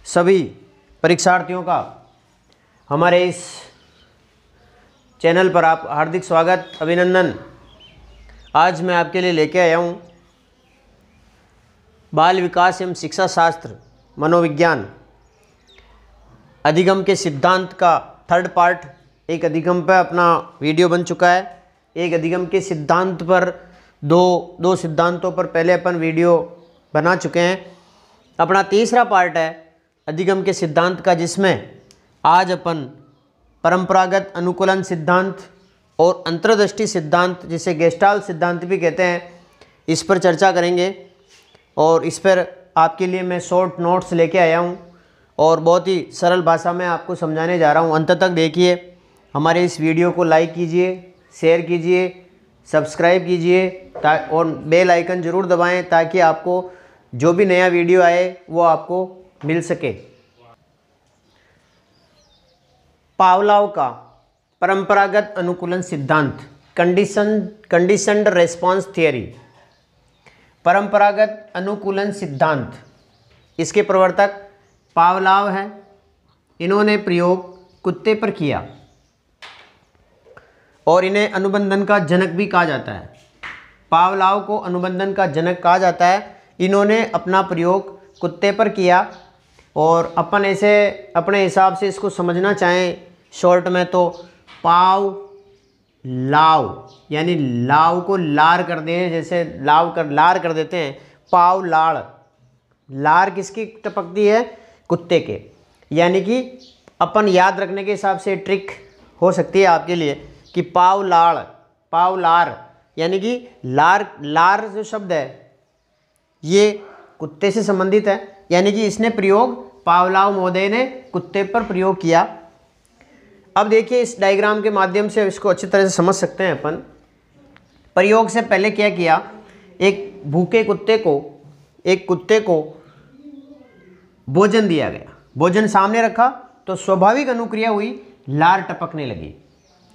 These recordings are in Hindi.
सभी परीक्षार्थियों का हमारे इस चैनल पर आप हार्दिक स्वागत, अभिनंदन। आज मैं आपके लिए लेके आया हूँ बाल विकास एवं शिक्षा शास्त्र मनोविज्ञान अधिगम के सिद्धांत का थर्ड पार्ट। एक अधिगम पर अपना वीडियो बन चुका है, एक अधिगम के सिद्धांत पर दो सिद्धांतों पर पहले अपन वीडियो बना चुके हैं। अपना तीसरा पार्ट है अधिगम के सिद्धांत का, जिसमें आज अपन परंपरागत अनुकूलन सिद्धांत और अंतर्दृष्टि सिद्धांत, जिसे गेस्टाल्ट सिद्धांत भी कहते हैं, इस पर चर्चा करेंगे। और इस पर आपके लिए मैं शॉर्ट नोट्स लेके आया हूँ और बहुत ही सरल भाषा में आपको समझाने जा रहा हूँ। अंत तक देखिए। हमारे इस वीडियो को लाइक कीजिए, शेयर कीजिए, सब्सक्राइब कीजिए और बेल आइकन ज़रूर दबाएं ताकि आपको जो भी नया वीडियो आए वो आपको मिल सके। पावलोव का परंपरागत अनुकूलन सिद्धांत, कंडीशनड रेस्पॉन्स थियरी, परंपरागत अनुकूलन सिद्धांत, इसके प्रवर्तक पावलोव हैं। इन्होंने प्रयोग कुत्ते पर किया और इन्हें अनुबंधन का जनक भी कहा जाता है। पावलोव को अनुबंधन का जनक कहा जाता है। इन्होंने अपना प्रयोग कुत्ते पर किया और अपन ऐसे अपने हिसाब से इसको समझना चाहें शॉर्ट में तो पावलोव, यानी लाव को लार कर दें, जैसे लार कर देते हैं। पाव लाड़, लार किसकी टपकती है? कुत्ते के। यानी कि अपन याद रखने के हिसाब से ट्रिक हो सकती है आपके लिए कि पाव लार, यानी कि लार जो शब्द है ये कुत्ते से संबंधित है। यानी कि इसने प्रयोग पावलोव महोदय ने कुत्ते पर प्रयोग किया। अब देखिए, इस डायग्राम के माध्यम से इसको अच्छी तरह से समझ सकते हैं अपन। प्रयोग से पहले क्या किया, एक भूखे कुत्ते को भोजन दिया गया। भोजन सामने रखा तो स्वाभाविक अनुक्रिया हुई, लार टपकने लगी।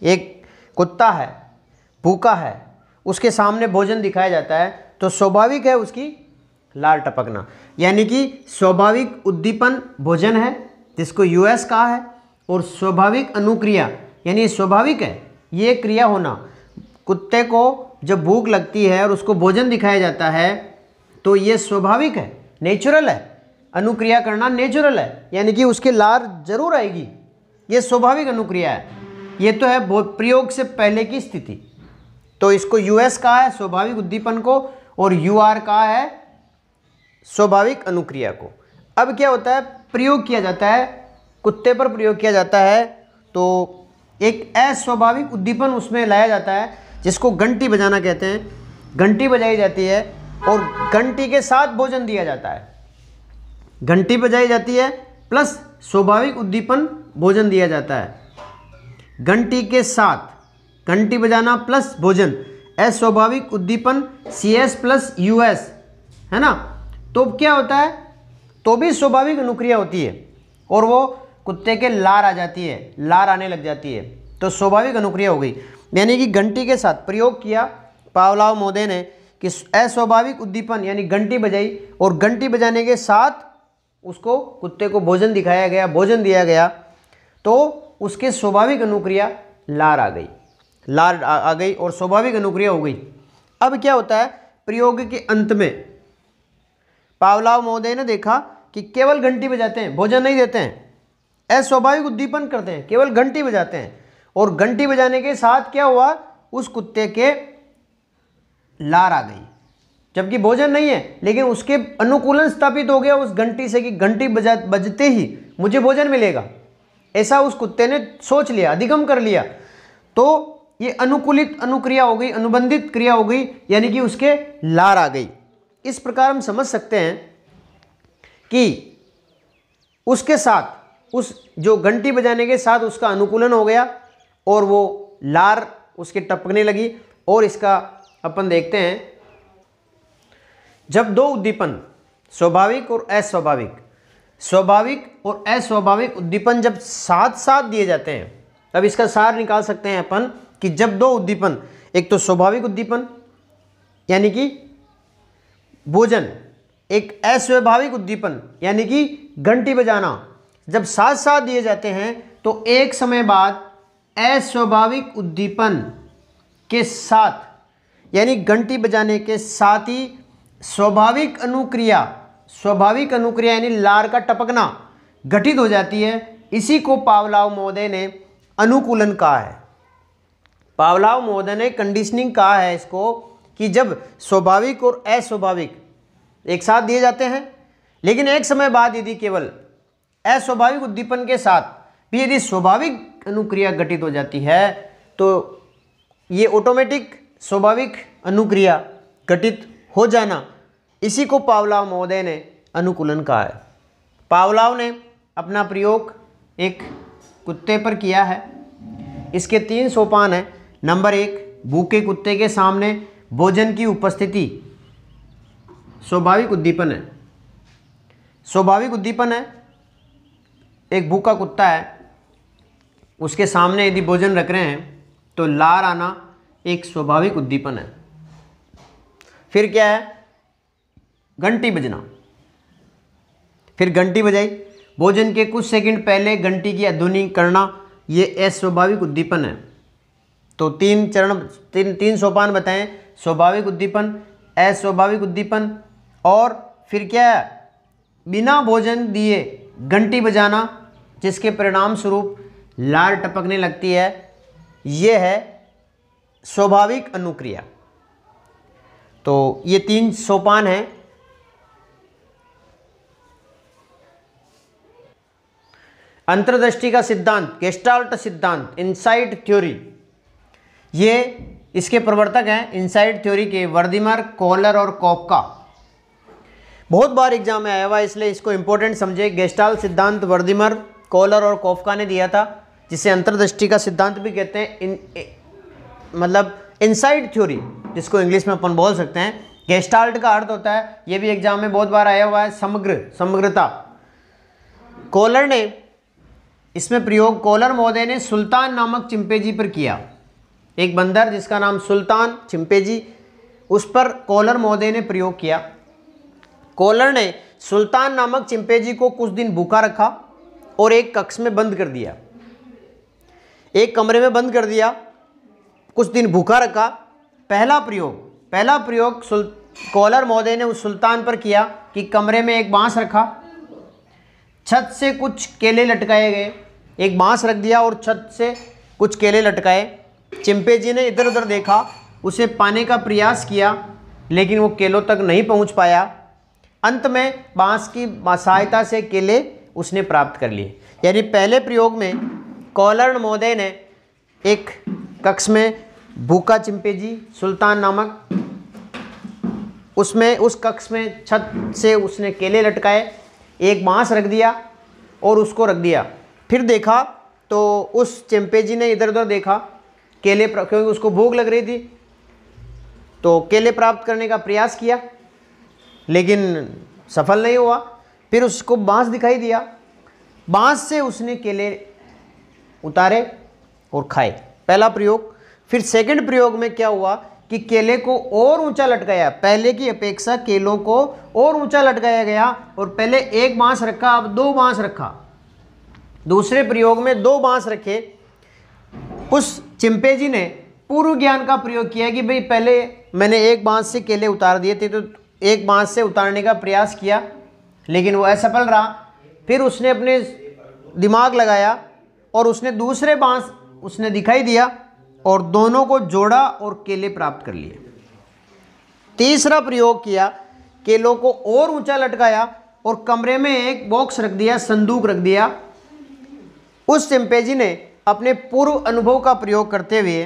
एक कुत्ता है, भूखा है, उसके सामने भोजन दिखाया जाता है तो स्वाभाविक है उसकी लार टपकना। यानी कि स्वाभाविक उद्दीपन भोजन है, जिसको यूएस कहा है, और स्वाभाविक अनुक्रिया यानी स्वाभाविक है ये क्रिया होना। कुत्ते को जब भूख लगती है और उसको भोजन दिखाया जाता है तो ये स्वाभाविक है, नेचुरल है। अनुक्रिया करना नेचुरल है, यानी कि उसके लार जरूर आएगी, ये स्वाभाविक अनुक्रिया है। ये तो है प्रयोग से पहले की स्थिति। तो इसको यूएस कहा है स्वाभाविक उद्दीपन को, और यूआर कहा है स्वाभाविक अनुक्रिया को। अब क्या होता है, प्रयोग किया जाता है, कुत्ते पर प्रयोग किया जाता है तो एक अस्वाभाविक उद्दीपन उसमें लाया जाता है, जिसको घंटी बजाना कहते हैं। घंटी बजाई जाती है और घंटी के साथ भोजन दिया जाता है। घंटी बजाई जाती है प्लस स्वाभाविक उद्दीपन भोजन दिया जाता है। घंटी के साथ घंटी बजाना प्लस भोजन, अस्वाभाविक उद्दीपन CS प्लस US, है ना। तो क्या होता है, तो भी स्वाभाविक अनुक्रिया होती है और वो कुत्ते के लार आ जाती है, लार आने लग जाती है, तो स्वाभाविक अनुक्रिया हो गई। यानी कि घंटी के साथ प्रयोग किया पावलोव महोदय ने कि अस्वाभाविक उद्दीपन यानी घंटी बजाई, और घंटी बजाने के साथ उसको कुत्ते को भोजन दिखाया गया, भोजन दिया गया, तो उसके स्वाभाविक अनुक्रिया लार आ गई और स्वाभाविक अनुक्रिया हो गई। अब क्या होता है, प्रयोग के अंत में पावलोव महोदय ने देखा कि केवल घंटी बजाते हैं, भोजन नहीं देते हैं, अस्वाभाविक उद्दीपन करते हैं, केवल घंटी बजाते हैं, और घंटी बजाने के साथ क्या हुआ, उस कुत्ते के लार आ गई, जबकि भोजन नहीं है, लेकिन उसके अनुकूलन स्थापित हो गया उस घंटी से कि घंटी बजते ही मुझे भोजन मिलेगा। ऐसा उस कुत्ते ने सोच लिया, अधिगम कर लिया। तो ये अनुकूलित अनुक्रिया हो गई, अनुबंधित क्रिया हो गई, यानी कि उसके लार आ गई। इस प्रकार हम समझ सकते हैं कि उसके साथ, उस जो घंटी बजाने के साथ उसका अनुकूलन हो गया और वो लार उसके टपकने लगी। और इसका अपन देखते हैं, जब दो उद्दीपन स्वाभाविक और अस्वाभाविक उद्दीपन जब साथ साथ दिए जाते हैं, तब इसका सार निकाल सकते हैं अपन कि जब दो उद्दीपन, एक तो स्वाभाविक उद्दीपन यानी कि भोजन, एक अस्वाभाविक उद्दीपन यानी कि घंटी बजाना जब साथ साथ दिए जाते हैं तो एक समय बाद अस्वाभाविक उद्दीपन के साथ यानी घंटी बजाने के साथ ही स्वाभाविक अनुक्रिया यानी लार का टपकना घटित हो जाती है। इसी को पावलोव महोदय ने अनुकूलन कहा है। पावलोव महोदय ने कंडीशनिंग कहा है इसको कि जब स्वाभाविक और अस्वाभाविक एक साथ दिए जाते हैं, लेकिन एक समय बाद यदि केवल अस्वाभाविक उद्दीपन के साथ भी यदि स्वाभाविक अनुक्रिया घटित हो जाती है तो ये ऑटोमेटिक स्वाभाविक अनुक्रिया घटित हो जाना, इसी को पावलोव महोदय ने अनुकूलन कहा है। पावलोव ने अपना प्रयोग एक कुत्ते पर किया है। इसके 3 सोपान हैं। नंबर 1, भूखे कुत्ते के सामने भोजन की उपस्थिति स्वाभाविक उद्दीपन है। स्वाभाविक उद्दीपन है, एक भूखा कुत्ता है, उसके सामने यदि भोजन रख रहे हैं तो लार आना एक स्वाभाविक उद्दीपन है। फिर क्या है, घंटी बजना। फिर घंटी बजाई, भोजन के कुछ सेकंड पहले घंटी की ध्वनि करना, ये अस्वाभाविक उद्दीपन है। तो 3 सोपान बताएं, स्वाभाविक उद्दीपन, अस्वाभाविक उद्दीपन और फिर क्या है, बिना भोजन दिए घंटी बजाना जिसके परिणाम स्वरूप लार टपकने लगती है, यह है स्वाभाविक अनुक्रिया। तो ये 3 सोपान हैं। अंतर्दृष्टि का सिद्धांत, गेस्टाल्ट सिद्धांत, इनसाइट थ्योरी, ये इसके प्रवर्तक हैं इनसाइट थ्योरी के वर्दीमर, कोहलर और कॉफका। बहुत बार एग्जाम में आया हुआ, इसलिए इसको इंपॉर्टेंट समझे। गेस्टाल्ट सिद्धांत वर्दीमर, कोहलर और कॉफका ने दिया था, जिसे अंतर्दृष्टि का सिद्धांत भी कहते हैं, मतलब इनसाइट थ्योरी जिसको इंग्लिश में अपन बोल सकते हैं। गेस्टाल्ट का अर्थ होता है, ये भी एग्जाम में बहुत बार आया हुआ है, समग्रता। कोहलर ने इसमें प्रयोग, कोहलर महोदय ने सुल्तान नामक चिंपैंजी पर किया। एक बंदर जिसका नाम सुल्तान चिंपैंजी, उस पर कोहलर महोदय ने प्रयोग किया। कोहलर ने सुल्तान नामक चिंपैंजी को कुछ दिन भूखा रखा और एक कक्ष में बंद कर दिया, एक कमरे में बंद कर दिया, कुछ दिन भूखा रखा। पहला प्रयोग कोहलर महोदय ने उस सुल्तान पर किया कि कमरे में एक बांस रखा, छत से कुछ केले लटकाए गए, एक बांस रख दिया और छत से कुछ केले लटकाए। चिंपैंजी ने इधर उधर देखा, उसे पाने का प्रयास किया, लेकिन वो केलों तक नहीं पहुंच पाया। अंत में बांस की सहायता से केले उसने प्राप्त कर लिए। यानी पहले प्रयोग में कोहलर महोदय ने एक कक्ष में भूखा चिंपैंजी सुल्तान नामक, उसमें उस कक्ष में छत से उसने केले लटकाए, एक बांस रख दिया और उसको रख दिया। फिर देखा तो उस चिंपैंजी ने इधर उधर देखा, केले, क्योंकि उसको भूख लग रही थी, तो केले प्राप्त करने का प्रयास किया, लेकिन सफल नहीं हुआ। फिर उसको बांस दिखाई दिया, बांस से उसने केले उतारे और खाए, पहला प्रयोग। फिर सेकंड प्रयोग में क्या हुआ कि केले को और ऊंचा लटकाया, पहले की अपेक्षा केलों को और ऊंचा लटकाया गया, और पहले एक बांस रखा, अब 2 बांस रखा। दूसरे प्रयोग में 2 बांस रखे। उस चिंपैंजी ने पूर्व ज्ञान का प्रयोग किया कि भाई पहले मैंने एक बांस से केले उतार दिए थे, तो एक बांस से उतारने का प्रयास किया, लेकिन वो असफल रहा। फिर उसने अपने दिमाग लगाया और उसने दूसरे बांस उसने दिखाई दिया और दोनों को जोड़ा और केले प्राप्त कर लिए। तीसरा प्रयोग किया, केलों को और ऊंचा लटकाया और कमरे में एक बॉक्स रख दिया, संदूक रख दिया। उस चिंपैंजी ने अपने पूर्व अनुभव का प्रयोग करते हुए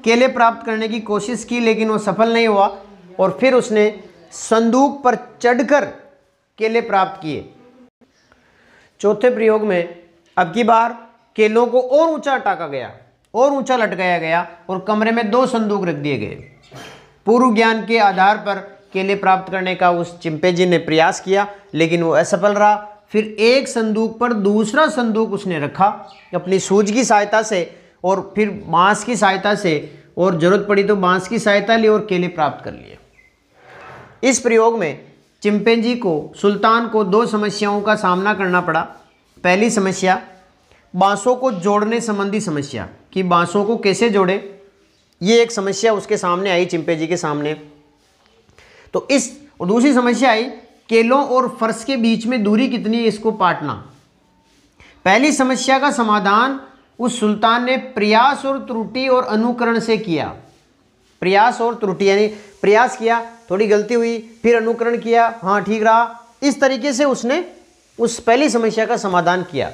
केले प्राप्त करने की कोशिश की, लेकिन वो सफल नहीं हुआ, और फिर उसने संदूक पर चढ़कर केले प्राप्त किए। चौथे प्रयोग में अब की बार केलों को और ऊंचा टाका गया और ऊंचा लटकाया गया और कमरे में 2 संदूक रख दिए गए। पूर्व ज्ञान के आधार पर केले प्राप्त करने का उस चिंपैंजी ने प्रयास किया, लेकिन वो असफल रहा। फिर एक संदूक पर दूसरा संदूक उसने रखा अपनी सूझ की सहायता से, और फिर बांस की सहायता से, और जरूरत पड़ी तो बांस की सहायता ली और केले प्राप्त कर लिए। इस प्रयोग में चिंपैंजी को, सुल्तान को 2 समस्याओं का सामना करना पड़ा। पहली समस्या बांसों को जोड़ने संबंधी समस्या, कि बांसों को कैसे जोड़े, ये एक समस्या उसके सामने आई, चिंपैंजी के सामने। तो इस दूसरी समस्या आई केलों और फर्श के बीच में दूरी कितनी है, इसको पाटना। पहली समस्या का समाधान उस सुल्तान ने प्रयास और त्रुटि और अनुकरण से किया। प्रयास और त्रुटि यानी प्रयास किया, थोड़ी गलती हुई, फिर अनुकरण किया, हाँ ठीक रहा, इस तरीके से उसने उस पहली समस्या का समाधान किया।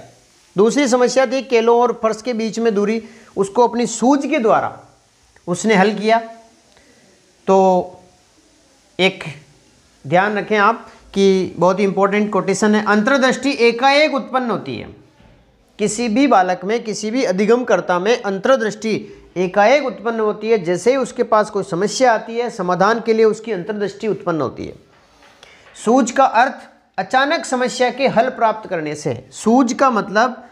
दूसरी समस्या थी केलों और फर्श के बीच में दूरी, उसको अपनी सूझ के द्वारा उसने हल किया। तो एक ध्यान रखें आप कि बहुत ही इंपॉर्टेंट कोटेशन है, अंतर्दृष्टि एकाएक उत्पन्न होती है। किसी भी बालक में, किसी भी अधिगमकर्ता में अंतर्दृष्टि एकाएक उत्पन्न होती है। जैसे ही उसके पास कोई समस्या आती है, समाधान के लिए उसकी अंतर्दृष्टि उत्पन्न होती है। सूझ का अर्थ अचानक समस्या के हल प्राप्त करने से है। सूझ का मतलब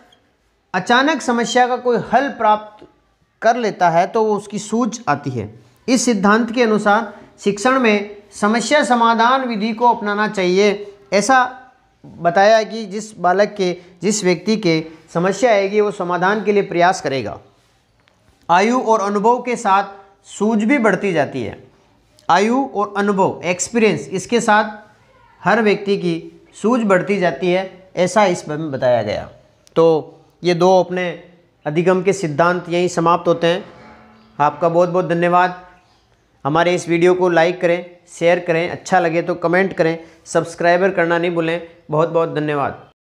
अचानक समस्या का कोई हल प्राप्त कर लेता है तो वो उसकी सूझ आती है। इस सिद्धांत के अनुसार शिक्षण में समस्या समाधान विधि को अपनाना चाहिए। ऐसा बताया कि जिस बालक के, जिस व्यक्ति के समस्या आएगी वो समाधान के लिए प्रयास करेगा। आयु और अनुभव के साथ सूझ भी बढ़ती जाती है। आयु और अनुभव, एक्सपीरियंस, इसके साथ हर व्यक्ति की सूझ बढ़ती जाती है, ऐसा इसमें बताया गया। तो ये 2 अपने अधिगम के सिद्धांत यहीं समाप्त होते हैं। आपका बहुत बहुत धन्यवाद। हमारे इस वीडियो को लाइक करें, शेयर करें, अच्छा लगे तो कमेंट करें, सब्सक्राइबर करना नहीं भूलें। बहुत बहुत धन्यवाद।